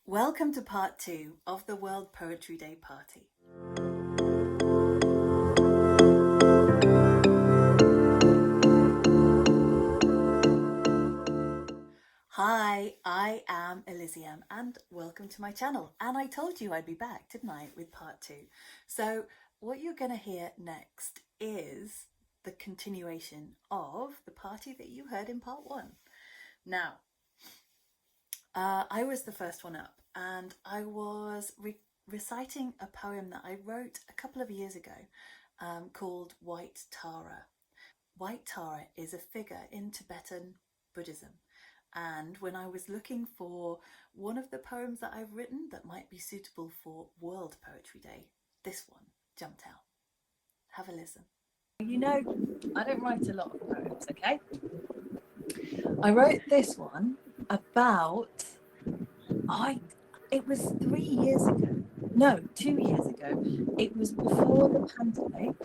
Welcome to part 2 of the World Poetry Day party. Hi, I am Elysium and welcome to my channel. And I told you I'd be back, didn't I, with part 2. So what you're going to hear next is the continuation of the party that you heard in part 1. Now, I was the first one up and I was reciting a poem that I wrote a couple of years ago called White Tara. White Tara is a figure in Tibetan Buddhism. And when I was looking for one of the poems that I've written that might be suitable for World Poetry Day, this one jumped out. Have a listen. You know, I don't write a lot of poems, okay? I wrote this one about, it was 3 years ago. No, 2 years ago. It was before the pandemic.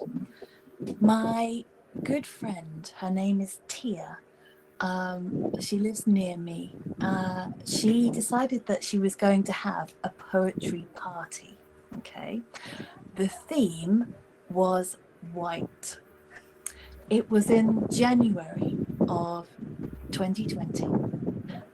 My good friend, her name is Tia. She lives near me. She decided that she was going to have a poetry party. Okay. The theme was white. It was in January of 2020.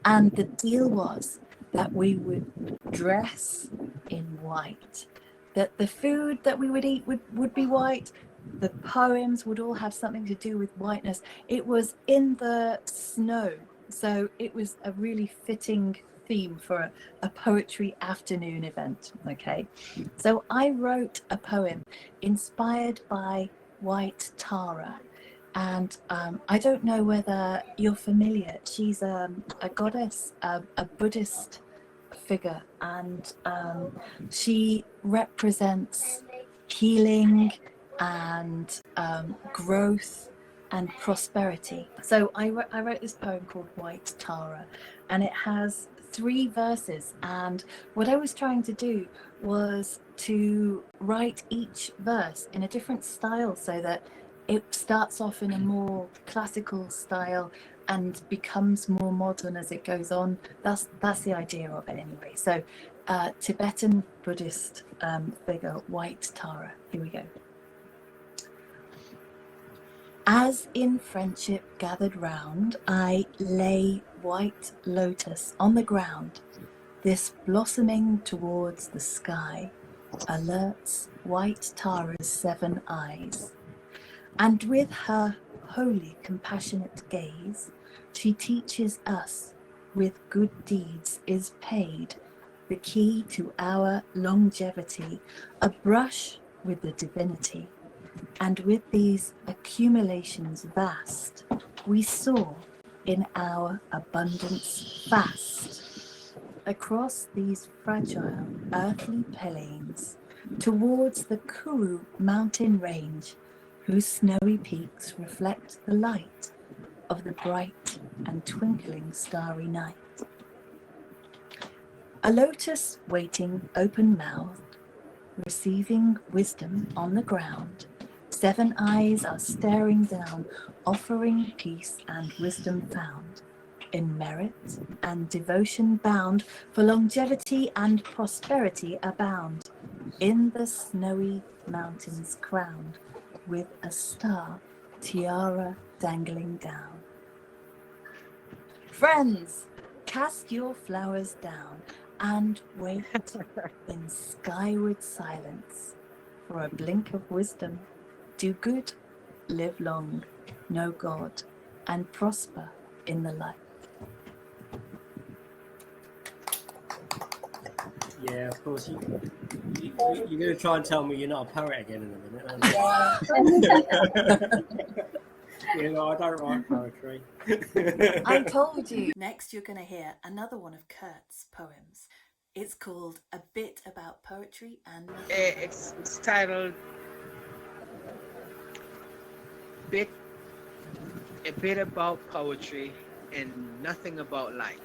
And the deal was that we would dress in white, that the food that we would eat would be white. The poems would all have something to do with whiteness. It was in the snow, so it was a really fitting theme for a poetry afternoon event. Okay, so I wrote a poem inspired by White Tara. And I don't know whether you're familiar. She's a goddess, a Buddhist figure, and she represents healing and growth and prosperity. So I wrote this poem called White Tara, and it has 3 verses. And what I was trying to do was to write each verse in a different style so that it starts off in a more classical style and becomes more modern as it goes on. That's the idea of it anyway. So Tibetan Buddhist figure, White Tara. Here we go. As in friendship gathered round, I lay white lotus on the ground. This blossoming towards the sky alerts White Tara's 7 eyes. And with her holy, compassionate gaze, she teaches us with good deeds is paid the key to our longevity, a brush with the divinity. And with these accumulations vast, we soar in our abundance fast. Across these fragile earthly plains, towards the Kuru mountain range, whose snowy peaks reflect the light of the bright and twinkling starry night. A lotus waiting open-mouthed, receiving wisdom on the ground, 7 eyes are staring down, offering peace and wisdom found, in merit and devotion bound, for longevity and prosperity abound, in the snowy mountains crowned, with a star tiara dangling down. Friends, cast your flowers down and wait in skyward silence for a blink of wisdom. Do good, live long, know God, and prosper in the light. Yeah, of course. You're going to try and tell me you're not a poet again in a minute, aren't you? You know, I don't write poetry. I told you. Next, you're going to hear another one of Kurt's poems. It's called A Bit About Poetry and... It's titled A Bit About Poetry and Nothing About Life.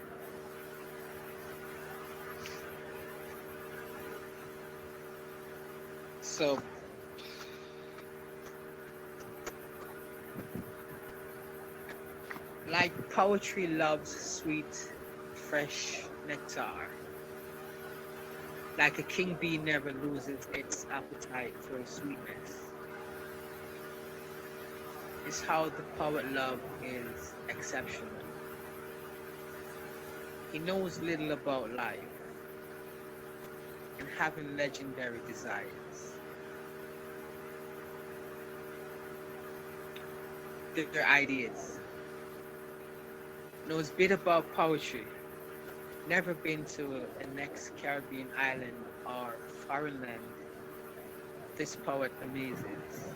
So, like poetry loves sweet, fresh nectar, Like a king bee never loses its appetite for sweetness. It's how the poet love is exceptional. He knows little about life and having legendary desires. Their ideas. Knows bit about poetry. Never been to a next Caribbean island or foreign land. This poet amazes.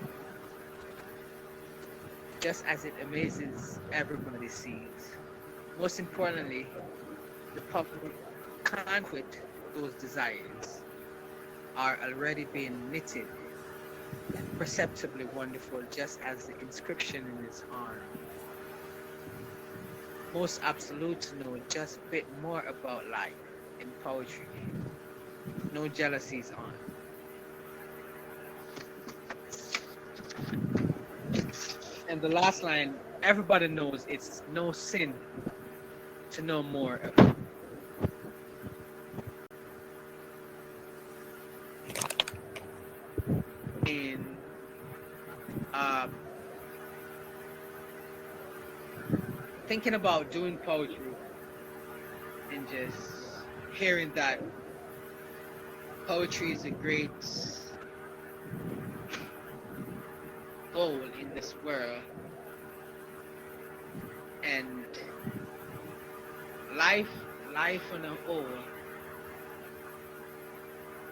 Just as it amazes everybody sees. Most importantly, the public can't quit those desires are already being knitted perceptibly wonderful, just as the inscription in his arm. Most absolute know just a bit more about life in poetry. No jealousies on. And the last line, everybody knows it's no sin to know more in thinking about doing poetry and just hearing that poetry is a great goal in this world, and life on a whole.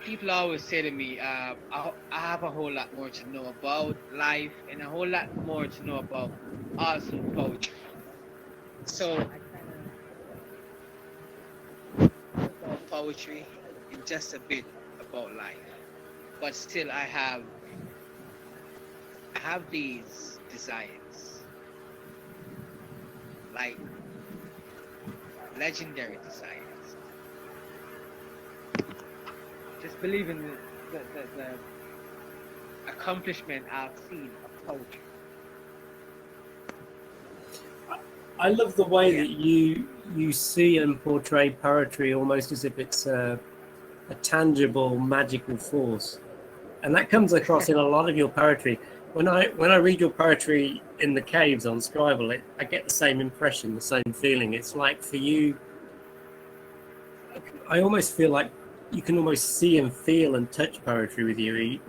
People always say to me, I have a whole lot more to know about life and a whole lot more to know about also poetry. So I kind of about poetry and just a bit about life, but still I have these desires, like legendary desires. Just believe in the accomplishment I've seen of poetry. I love the way Yeah. that you see and portray poetry almost as if it's a tangible, magical force, and that comes across in a lot of your poetry. When I read your poetry in the caves on Scribble, I get the same impression, the same feeling. It's like for you, I almost feel like you can almost see and feel and touch poetry with you.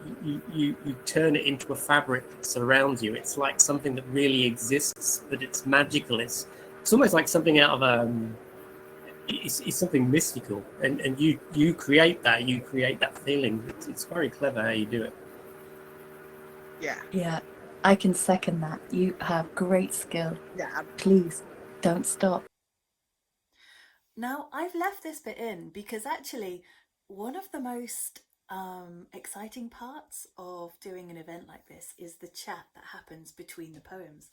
You turn it into a fabric that surrounds you. It's like something that really exists, but it's magical. It's almost like something out of it's something mystical, and you create that feeling. It's very clever how you do it. Yeah. Yeah, I can second that. You have great skill. Yeah. Please don't stop. Now, I've left this bit in because actually, one of the most exciting parts of doing an event like this is the chat that happens between the poems.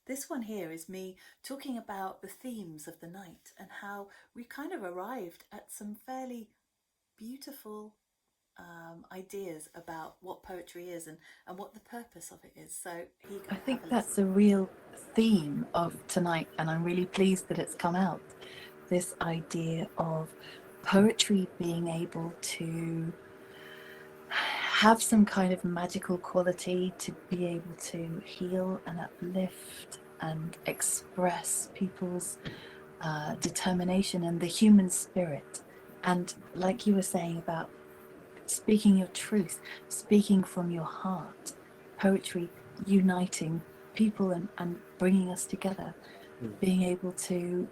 This one here is me talking about the themes of the night and how we kind of arrived at some fairly beautiful ideas about what poetry is and what the purpose of it is. So here you go. I think that's a real theme of tonight, and I'm really pleased that it's come out. This idea of poetry being able to have some kind of magical quality, to be able to heal and uplift and express people's determination and the human spirit. And like you were saying about speaking your truth, speaking from your heart, poetry uniting people and bringing us together, being able to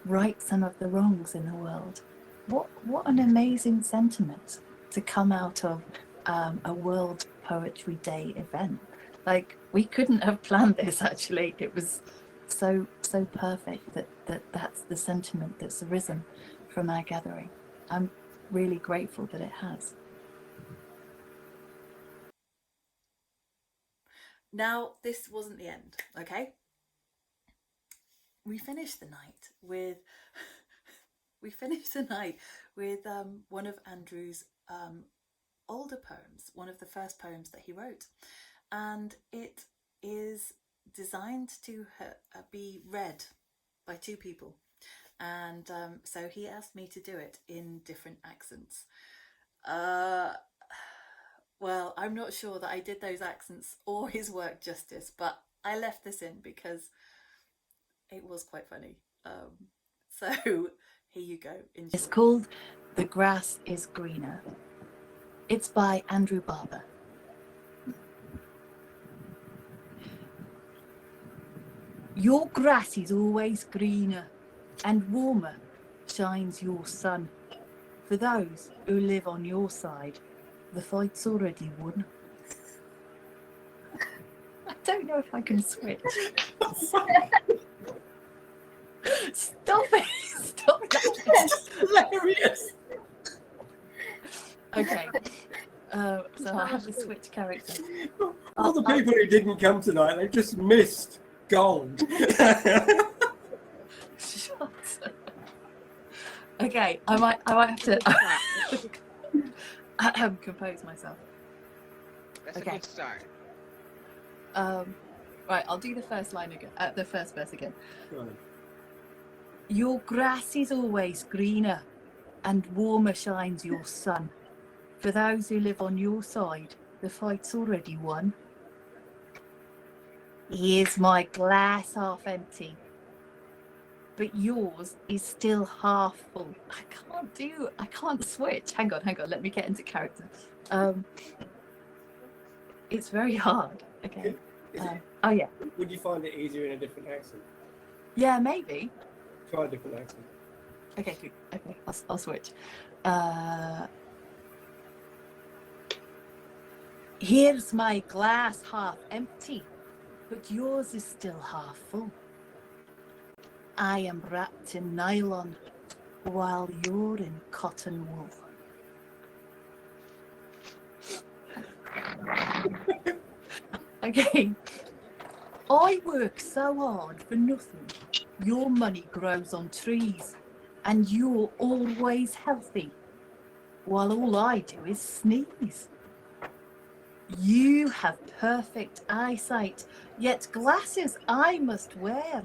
right some of the wrongs in the world. What an amazing sentiment to come out of a World Poetry Day event. Like, we couldn't have planned this, actually. It was so perfect that's the sentiment that's arisen from our gathering. I'm really grateful that it has. Now, this wasn't the end, okay? We finished the night with one of Andrew's older poems, one of the first poems that he wrote, and it is designed to be read by two people. And so he asked me to do it in different accents. Well, I'm not sure that I did those accents or his work justice, but I left this in because it was quite funny. So here you go. Enjoy. It's called The Grass is Greener. It's by Andrew Barber. Your grass is always greener and warmer shines your sun. For those who live on your side, the fight's already won. I don't know if I can switch. Stop it! Stop that! Hilarious. Okay. So I have to switch characters. All the people who didn't come tonight, they just missed gold. Shut. Okay, I might have to compose myself. That's Okay. a good start. Right, I'll do the first line again. The first verse again. Right. Your grass is always greener, and warmer shines your sun. For those who live on your side, the fight's already won. Here's my glass half empty, but yours is still half full. I can't switch. Hang on, let me get into character. It's very hard. Okay. Oh yeah. Would you find it easier in a different accent? Yeah, maybe. Try a different accent. Okay, good. Okay, I'll switch. Here's my glass half empty, but yours is still half full. I am wrapped in nylon, while you're in cotton wool. Okay. I work so hard for nothing. Your money grows on trees, and you're always healthy, while all I do is sneeze. You have perfect eyesight, yet glasses I must wear.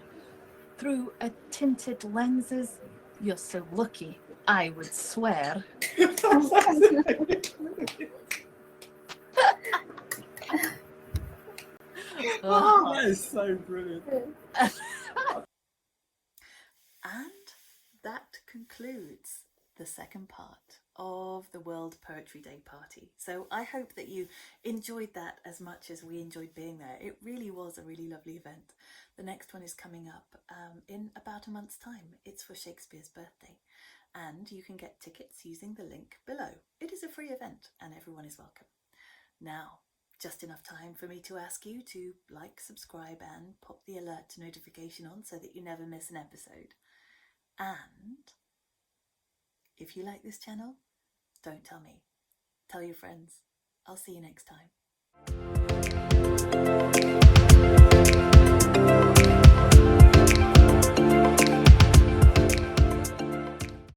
Through a tinted lenses, you're so lucky, I would swear. Oh, that is so brilliant. And that concludes the second part of the World Poetry Day party. So I hope that you enjoyed that as much as we enjoyed being there. It really was a really lovely event. The next one is coming up in about a month's time. It's for Shakespeare's birthday, and you can get tickets using the link below. It is a free event and everyone is welcome. Now, just enough time for me to ask you to like, subscribe and pop the alert notification on so that you never miss an episode. And if you like this channel, don't tell me. Tell your friends. I'll see you next time.